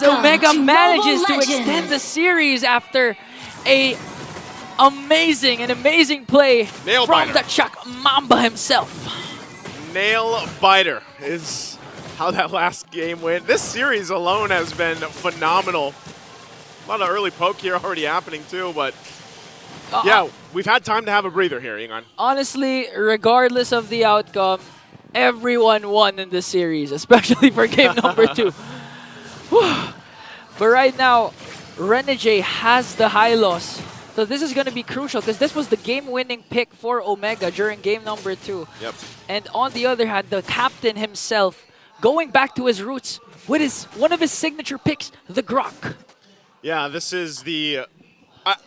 as Omega manages to extend the series after a amazing play from the Chuck Mamba himself. Nail biter is how that last game went. This series alone has been phenomenal. A lot of early poke here already happening too, but yeah, we've had time to have a breather here, Ingan. Honestly, regardless of the outcome, everyone won in this series, especially for game number 2. But right now, Renegade has the high loss. So this is going to be crucial because this was the game-winning pick for Omega during game number 2. Yep. And on the other hand, the captain himself going back to his roots with one of his signature picks, the Grok. Yeah, this is the,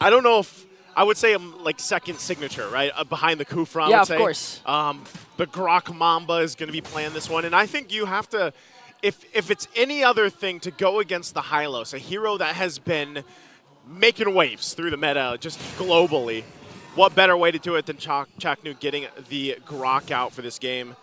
I don't know if, I would say like second signature, right? Behind the Kufra, yeah, I would say. Of course. The Grok Mamba is going to be playing this one. And I think you have to, if it's any other thing to go against the Hylos, a hero that has been making waves through the meta just globally, what better way to do it than Chaknu getting the Grok out for this game?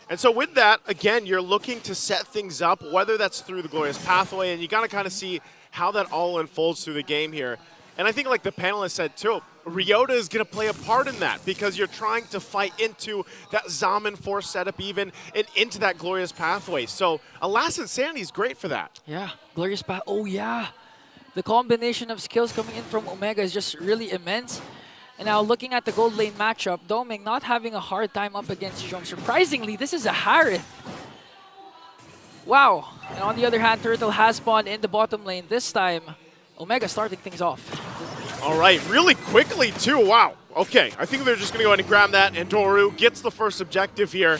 And so with that, again, you're looking to set things up, whether that's through the Glorious Pathway, and you got to kind of see how that all unfolds through the game here. And I think like the panelist said too, Ryota is going to play a part in that because you're trying to fight into that Zaman Force setup even and into that Glorious Pathway. So Alas Insanity is great for that. Yeah, Glorious Path. Oh yeah. The combination of skills coming in from Omega is just really immense. And now looking at the gold lane matchup, Doming not having a hard time up against Jom. Surprisingly, this is a Harith. Wow. And on the other hand, Turtle has spawned in the bottom lane. This time, Omega starting things off. All right, really quickly too. Wow. Okay, I think they're just going to go ahead and grab that, and Doru gets the first objective here.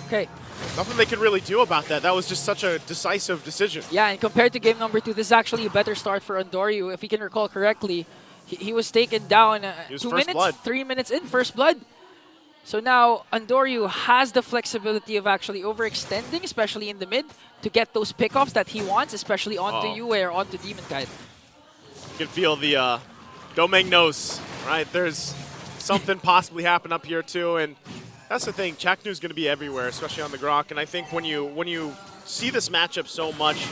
Okay. Nothing they can really do about that. That was just such a decisive decision. Yeah, and compared to game number 2, this is actually a better start for Andoryu. If you can recall correctly, he was taken down 2 minutes, 3 minutes in first blood. So now Andoryu has the flexibility of actually overextending, especially in the mid, to get those pickoffs that he wants, especially onto Yue or onto Demon Kite. You can feel the Domeng knows, right? There's something possibly happen up here too, and that's the thing. Chaknu's going to be everywhere, especially on the Grok. And I think when you see this matchup so much,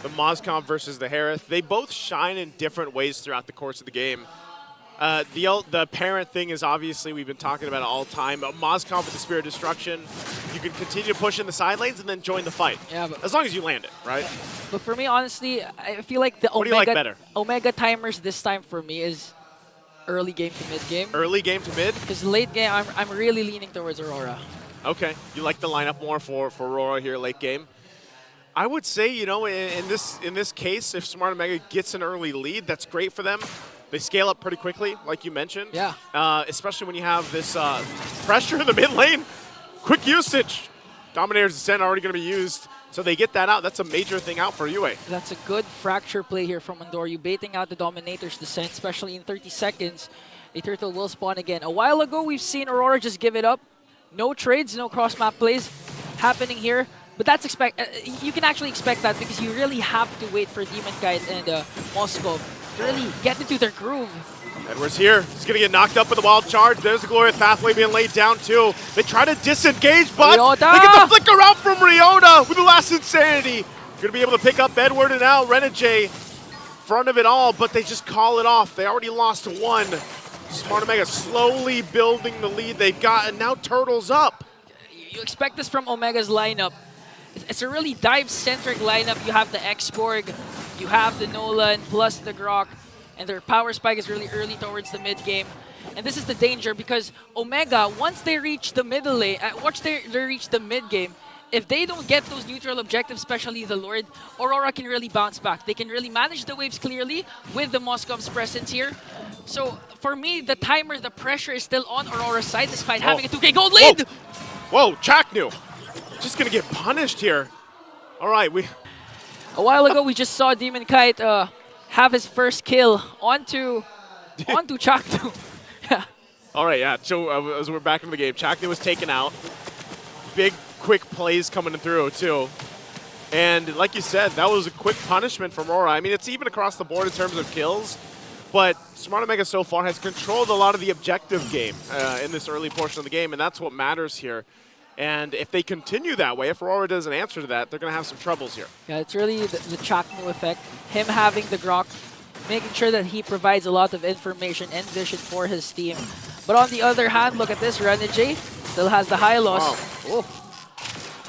the Mozcom versus the Harith, they both shine in different ways throughout the course of the game. The parent thing is obviously, we've been talking about it all the time. Mozcom with the Spirit of Destruction, you can continue to push in the side lanes and then join the fight. Yeah, but as long as you land it, right? But for me, honestly, I feel like the Omega timers this time for me is early game to mid game. Early game to mid? Because late game, I'm really leaning towards Aurora. Okay, you like the lineup more for Aurora here late game. I would say, you know, in this case, if Smart Omega gets an early lead, that's great for them. They scale up pretty quickly, like you mentioned. Yeah. Especially when you have this pressure in the mid lane. Quick usage. Dominator's Descent already going to be used. So they get that out. That's a major thing out for Yue. That's a good fracture play here from Andoryu, baiting out the Dominator's Descent, especially in 30 seconds. A Turtle will spawn again. A while ago, we've seen Aurora just give it up. No trades, no cross-map plays happening here. But that's you can actually expect that because you really have to wait for Demon Kite and Moscow to really get into their groove. Edwards here. He's going to get knocked up with the wild charge. There's the Glorious Pathway being laid down too. They try to disengage, but Ryota! They get the flicker out from Ryota with the last Insanity. Going to be able to pick up Edward and now Renegade front of it all, but they just call it off. They already lost one. Smart Omega slowly building the lead they've got, and now Turtle's up. You expect this from Omega's lineup. It's a really dive-centric lineup. You have the X-Borg, you have the Nolan, plus the Grok, and their power spike is really early towards the mid-game. And this is the danger because Omega, once they reach the middle lane, once they reach the mid-game, if they don't get those neutral objectives, especially the Lord, Aurora can really bounce back. They can really manage the waves clearly with the Moscov's presence here. So for me, the timer, the pressure is still on Aurora's side despite having a 2K gold lead! Whoa, Chaknu! Just gonna get punished here. All right, a while ago, we just saw Demon Kite have his first kill onto Chaknu. Yeah. All right, yeah. So as we're back in the game, Chaknu was taken out. Big, quick plays coming through too. And like you said, that was a quick punishment from Aurora. I mean, it's even across the board in terms of kills. But Smart Omega so far has controlled a lot of the objective game in this early portion of the game, and that's what matters here. And if they continue that way, if Aurora doesn't answer to that, they're going to have some troubles here. Yeah, it's really the Chaknu effect. Him having the Grok, making sure that he provides a lot of information and vision for his team. But on the other hand, look at this. Renegade still has the high loss. Wow.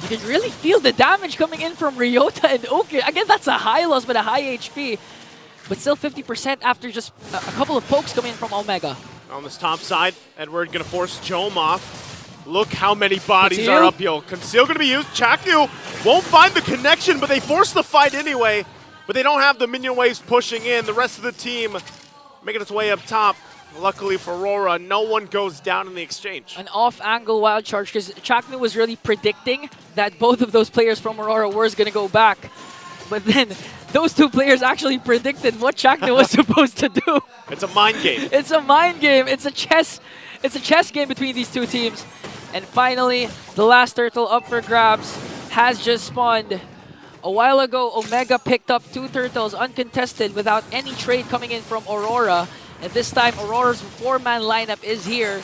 You can really feel the damage coming in from Ryota and Oki. Again, that's a high loss, but a high HP. But still 50% after just a couple of pokes coming in from Omega. On this top side, Edward going to force Jome off. Look how many bodies are up here. Conceal going to be used. Chaknu won't find the connection, but they force the fight anyway. But they don't have the minion waves pushing in. The rest of the team making its way up top. Luckily for Aurora, no one goes down in the exchange. An off-angle wild charge, because Chaknu was really predicting that both of those players from Aurora were going to go back. But then those two players actually predicted what Chaknu was supposed to do. It's a mind game. It's a mind game. It's a chess game between these two teams. And finally, the last turtle up for grabs has just spawned. A while ago, Omega picked up 2 turtles uncontested without any trade coming in from Aurora. And this time, Aurora's 4-man lineup is here.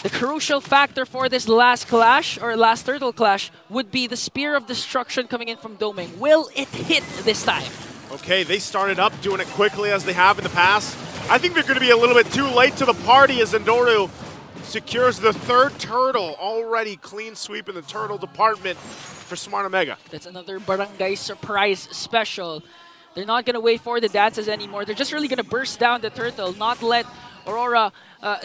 The crucial factor for this last clash, or last turtle clash, would be the Spear of Destruction coming in from Doming. Will it hit this time? Okay, they started up doing it quickly as they have in the past. I think they're going to be a little bit too late to the party as Endoru secures the 3rd turtle. Already clean sweep in the turtle department for Smart Omega. That's another Barangay surprise special. They're not going to wait for the dances anymore. They're just really going to burst down the turtle, not let Aurora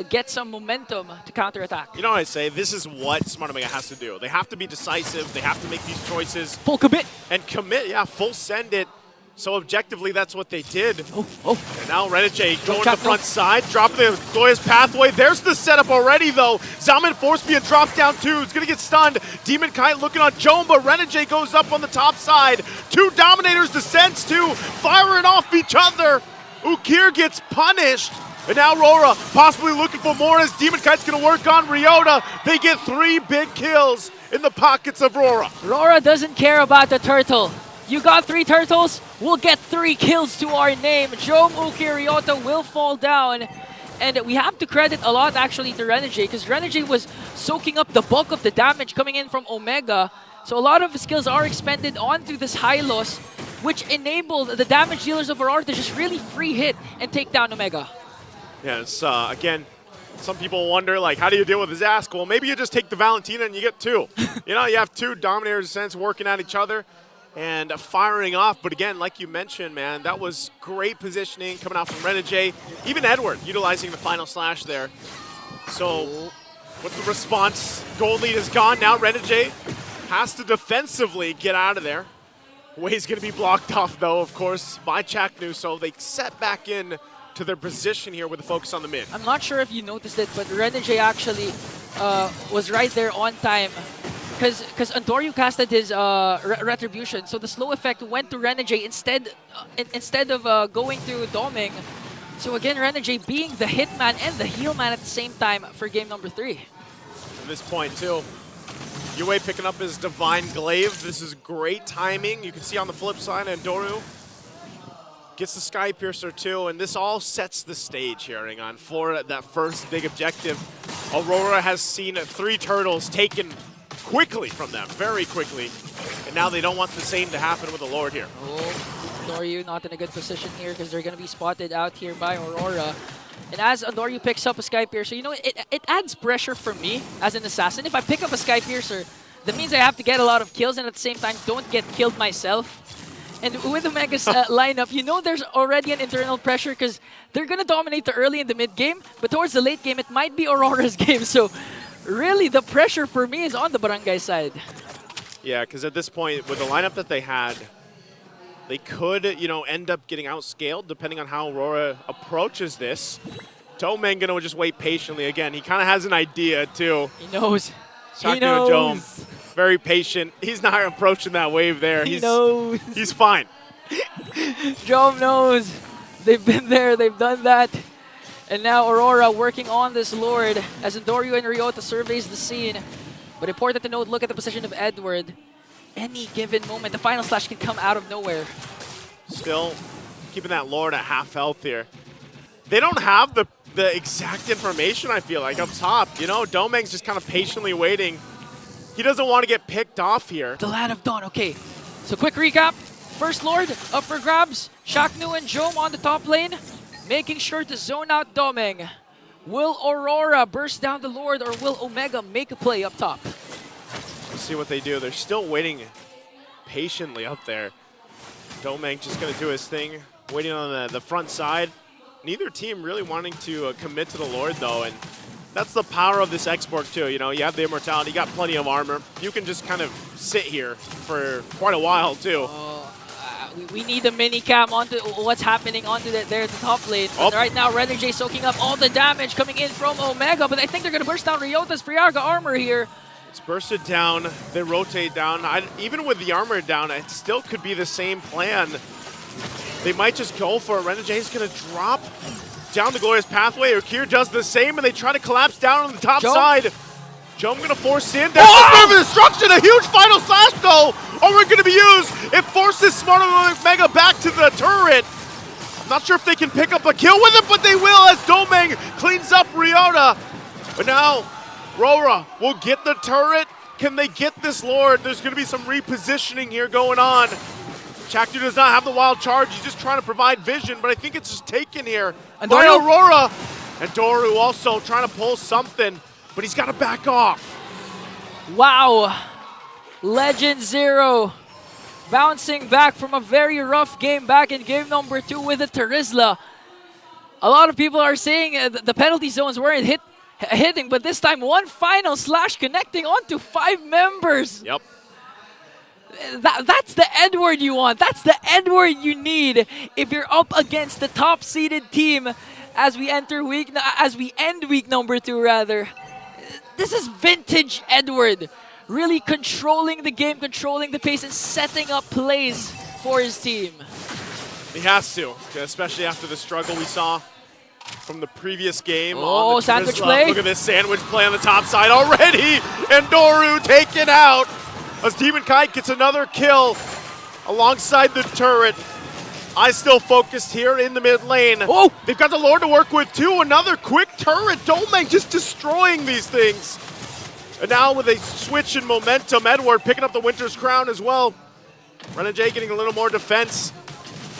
get some momentum to counterattack. You know what I say? This is what Smart Omega has to do. They have to be decisive. They have to make these choices. Full commit. And commit, yeah, full send it. So objectively, that's what they did. And now Renegade going to the front side, dropping the Glorious Pathway. There's the setup already, though. Zalman force being dropped down too. He's going to get stunned. Demon Kite looking on Jome, but Renegade goes up on the top side. 2 Dominators descends too, firing off each other. Ukir gets punished. And now Aurora possibly looking for more as Demon Kite's going to work on Ryota. They get 3 big kills in the pockets of Aurora. Aurora doesn't care about the turtle. You got 3 turtles, we'll get 3 kills to our name. Jome, Uki, Ryota will fall down. And we have to credit a lot actually to Renegade, because Renegade was soaking up the bulk of the damage coming in from Omega. So a lot of his skills are expended onto this high loss, which enabled the damage dealers of Aurora to just really free hit and take down Omega. Yeah, it's, again, some people wonder, like, how do you deal with his ask? Well, maybe you just take the Valentina and you get 2. You know, you have 2 Dominators sense working at each other and firing off. But again, like you mentioned, man, that was great positioning coming out from Renegade. Even Edward utilizing the final slash there. So what's the response? Gold lead is gone. Now Renegade has to defensively get out of there. Way's going to be blocked off, though, of course, by Chaknu. So they set back in to their position here with a focus on the mid. I'm not sure if you noticed it, but Renegade actually was right there on time. Because Andoryu casted his Retribution, so the slow effect went to Renegade instead of going to Doming. So again, Renegade being the hitman and the heal man at the same time for game number 3. At this point, too, Yue picking up his Divine Glaive. This is great timing. You can see on the flip side, Andoryu gets the Sky Piercer, too, and this all sets the stage here, Ringon, for that first big objective. Aurora has seen 3 turtles taken quickly from them, very quickly. And now they don't want the same to happen with the Lord here. Andoryu not in a good position here because they're going to be spotted out here by Aurora. And as Andoryu picks up a Sky Piercer, you know, it adds pressure for me as an assassin. If I pick up a Sky Piercer, that means I have to get a lot of kills and at the same time don't get killed myself. And with Omega's lineup, you know there's already an internal pressure because they're going to dominate the early and the mid game, but towards the late game, it might be Aurora's game. So really, the pressure for me is on the Barangay side. Yeah, because at this point, with the lineup that they had, they could, you know, end up getting outscaled depending on how Aurora approaches this. Doming gonna just wait patiently again. He kind of has an idea too. He knows. Chaknu He knows. Jome, very patient. He's not approaching that wave there. He knows. He's fine. Jome knows. They've been there. They've done that. And now Aurora working on this Lord as Andoryu and Ryota surveys the scene. But important to note, look at the position of Edward. Any given moment, the final slash can come out of nowhere. Still keeping that Lord at half health here. They don't have the exact information, I feel like, up top. You know, Doming's just kind of patiently waiting. He doesn't want to get picked off here. The Land of Dawn, okay. So quick recap. First Lord up for grabs. Shaknu and Jome on the top lane, making sure to zone out Domeng. Will Aurora burst down the Lord, or will Omega make a play up top? We'll see what they do. They're still waiting patiently up there. Domeng just going to do his thing, waiting on the front side. Neither team really wanting to commit to the Lord, though, and that's the power of this export, too. You know, you have the immortality, you got plenty of armor. You can just kind of sit here for quite a while, too. We need a mini cam onto what's happening onto there at the top lane. Right now, RORA soaking up all the damage coming in from Omega, but I think they're going to burst down Ryota's Friarga armor here. It's bursted down, they rotate down. Even with the armor down, it still could be the same plan. They might just go for it. RORA is going to drop down the Glorious Pathway. Ukir does the same, and they try to collapse down on the top side. Jome going to force in. That's the Storm of Destruction. A huge final slash, though. Only going to be used. It forces Smart Omega back to the turret. I'm not sure if they can pick up a kill with it, but they will as Domeng cleans up Ryota. But now, RORA will get the turret. Can they get this Lord? There's going to be some repositioning here going on. Shaknu does not have the wild charge. He's just trying to provide vision, but I think it's just taken here by Aurora. And Doru also trying to pull something, but he's got to back off. Wow. Legend Zero bouncing back from a very rough game back in game number 2 with the Terizla. A lot of people are saying the penalty zones weren't hitting, but this time one final slash connecting onto 5 members. Yep. That's the Edward you want. That's the Edward you need if you're up against the top-seeded team as we end week number 2 rather. This is vintage Edward, really controlling the game, controlling the pace, and setting up plays for his team. He has to, especially after the struggle we saw from the previous game. Oh, sandwich play. Look at this sandwich play on the top side already, and Doru taken out as Demon Kite gets another kill alongside the turret. I still focused here in the mid lane. Oh! They've got the Lord to work with too. Another quick turret. Domeng just destroying these things. And now with a switch in momentum, Edward picking up the Winter's Crown as well. RORA getting a little more defense.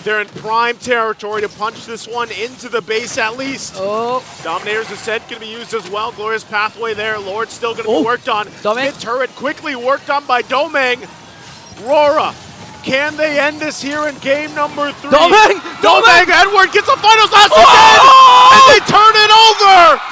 They're in prime territory to punch this one into the base at least. Oh. Dominator's Ascent going to be used as well. Glorious Pathway there. Lord still going to be worked on. Mid turret quickly worked on by Domeng. RORA. Can they end this here in game number 3? Domeng! Edward gets a final slash again! And they turn it over!